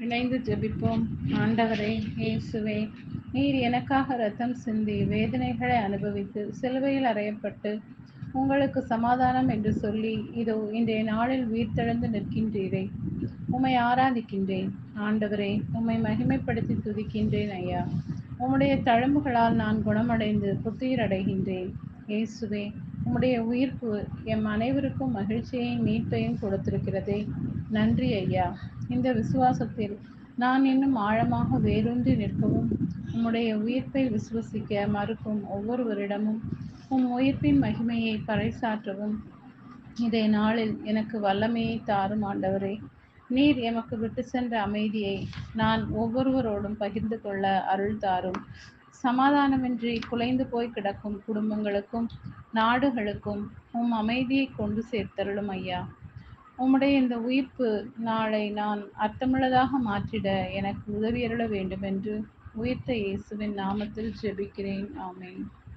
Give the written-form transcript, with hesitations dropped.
இணைந்து ஜெபிப்போம். ஆண்டவரே இயேசுவே, நீர் எனக்காக இரத்தம் சிந்தி வேதனைகளை அனுபவித்து சிலுவையில் அறையப்பட்டு உங்களுக்கு சமாதானம் என்று சொல்லி இதோ இன்றைய நாளில் உயிர்த்தெழுந்து நிற்கின்றீரே, உம்மை ஆராதிக்கின்றேன். ஆண்டவரே, உம்மை மகிமைப்படுத்தி துதிக்கின்றேன் ஐயா. உம்முடைய தழும்புகளால் நான் குணமடைந்து புத்துயிரடைகின்றேன். இயேசுவே, உம்முடைய உயிர்ப்பு எம் அனைவருக்கும் மகிழ்ச்சியையும் மீட்பையும் கொடுத்திருக்கிறதே, நன்றி ஐயா. இந்த விசுவாசத்தில் நான் இன்னும் ஆழமாக வேரூன்றி நிற்கவும், உம்முடைய உயிர்ப்பை விசுவசிக்க மறுக்கும் ஒவ்வொருவரிடமும் உம் உயிர்ப்பின் மகிமையை பறைசாற்றவும் இதை நாளில் எனக்கு வல்லமையை தாரும் ஆண்டவரே. நீர் எமக்கு விட்டு சென்ற அமைதியை நான் ஒவ்வொருவரோடும் பகிர்ந்து கொள்ள அருள் தாரும். சமாதானமின்றி குலைந்து போய் கிடக்கும் குடும்பங்களுக்கும் நாடுகளுக்கும் உம் அமைதியை கொண்டு சேர்த்தருளும் ஐயா. உம்முடைய இந்த உயிர்ப்பு நாளை நான் அர்த்தமுள்ளதாக மாற்றிட எனக்கு உதவியருள வேண்டும் என்று உயிர்த்த இயேசுவின் நாமத்தில் ஜெபிக்கிறேன். ஆமென்.